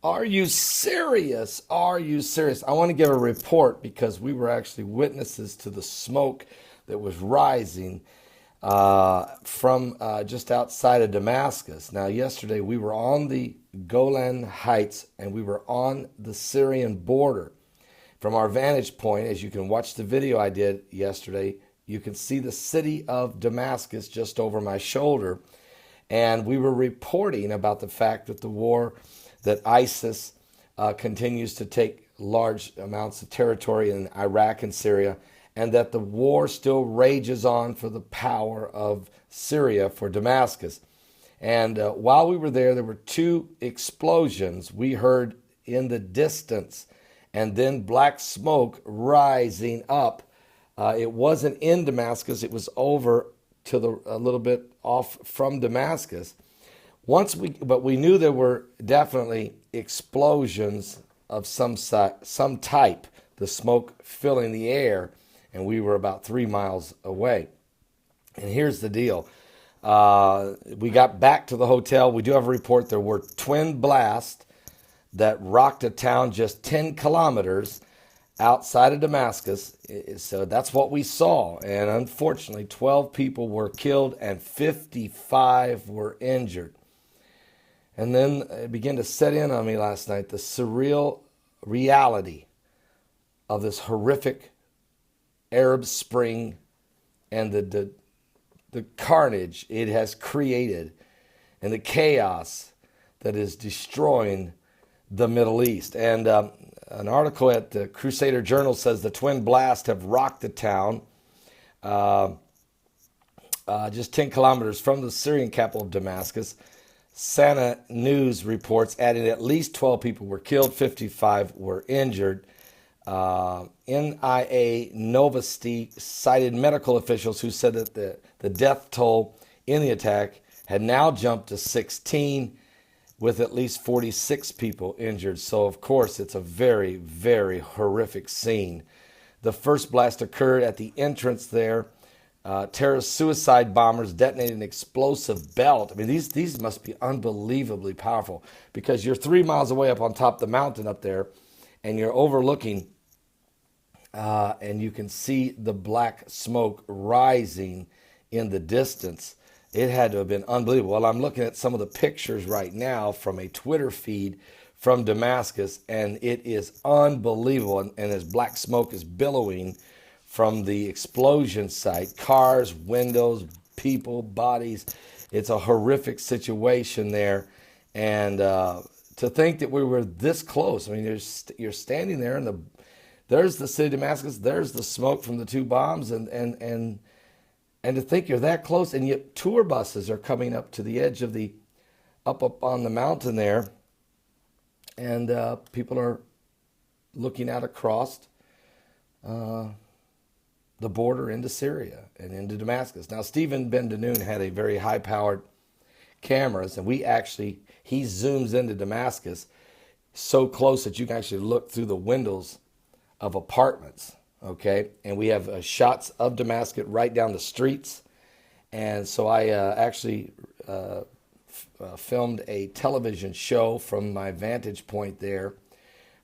Are you serious? Are you serious? I want to give a report because we were actually witnesses to the smoke that was rising from just outside of Damascus. Now, yesterday we were on the Golan Heights and we were on the Syrian border. From our vantage point, as you can watch the video I did yesterday, you can see the city of Damascus just over my shoulder. And we were reporting about the fact that that ISIS continues to take large amounts of territory in Iraq and Syria, and that the war still rages on for the power of Syria for Damascus. And while we were there were two explosions we heard in the distance, and then black smoke rising up. It wasn't in Damascus, it was over to a little bit off from Damascus. But we knew there were definitely explosions of some type, the smoke filling the air, and we were about 3 miles away. And here's the deal. We got back to the hotel. We do have a report there were twin blasts that rocked a town just 10 kilometers outside of Damascus. So that's what we saw. And unfortunately, 12 people were killed and 55 were injured. And then it began to set in on me last night, the surreal reality of this horrific Arab Spring and the carnage it has created and the chaos that is destroying the Middle East. And an article at the Crusader Journal says the twin blasts have rocked the town just 10 kilometers from the Syrian capital of Damascus. Sana News reports adding at least 12 people were killed, 55 were injured. NIA Novosti cited medical officials who said that the death toll in the attack had now jumped to 16, with at least 46 people injured. So, of course, it's a very, very horrific scene. The first blast occurred at the entrance there. Terrorist suicide bombers detonated an explosive belt. I mean, these must be unbelievably powerful because you're 3 miles away up on top of the mountain up there, and you're overlooking, and you can see the black smoke rising in the distance. It had to have been unbelievable. Well, I'm looking at some of the pictures right now from a Twitter feed from Damascus, and it is unbelievable. And as black smoke is billowing from the explosion site, cars, windows, people, bodies. It's a horrific situation there. And to think that we were this close. I mean, you're standing there, and there's the city of Damascus, there's the smoke from the two bombs, and to think you're that close, and yet tour buses are coming up to the edge of up on the mountain there, and people are looking out across the border into Syria and into Damascus. Now, Stephen Ben Danoon had a very high-powered cameras, and he zooms into Damascus so close that you can actually look through the windows of apartments, okay? And we have shots of Damascus right down the streets. And so I filmed a television show from my vantage point there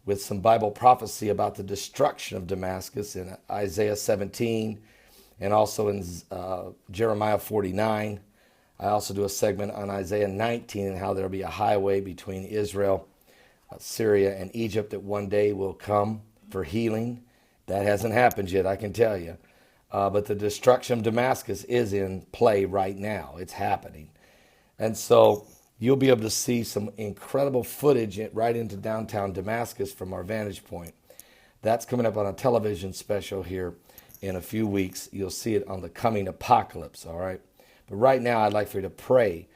with some Bible prophecy about the destruction of Damascus in Isaiah 17 and also in Jeremiah 49. I also do a segment on Isaiah 19 and how there will be a highway between Israel, Syria, and Egypt that one day will come for healing. That hasn't happened yet, I can tell you. But the destruction of Damascus is in play right now. It's happening. And so you'll be able to see some incredible footage right into downtown Damascus from our vantage point. That's coming up on a television special here in a few weeks. You'll see it on the coming apocalypse, all right? But right now, I'd like for you to pray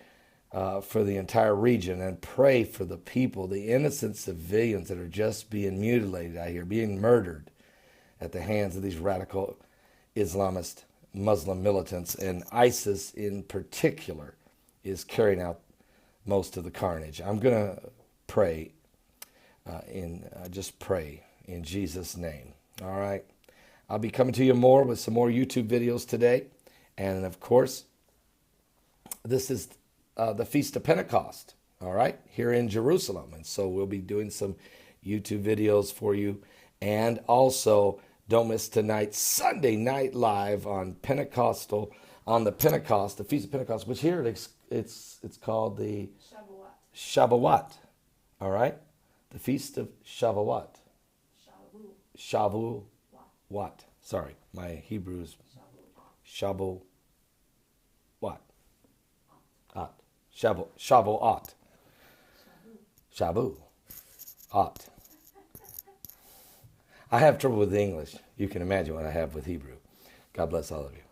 for the entire region and pray for the people, the innocent civilians that are just being mutilated out here, being murdered at the hands of these radical Islamist Muslim militants. And ISIS in particular is carrying out most of the carnage. I'm going to pray just pray in Jesus' name. All right. I'll be coming to you more with some more YouTube videos today. And of course, this is the Feast of Pentecost. all right, here in Jerusalem. And so we'll be doing some YouTube videos for you. And also, don't miss tonight's Sunday Night Live on the Pentecost, the Feast of Pentecost, which here it's called the Shavuot. All right? The Feast of Shavuot. Shavuot. Sorry, my Hebrew's Shavuot. Shavuot. Shavuot. I have trouble with English. You can imagine what I have with Hebrew. God bless all of you.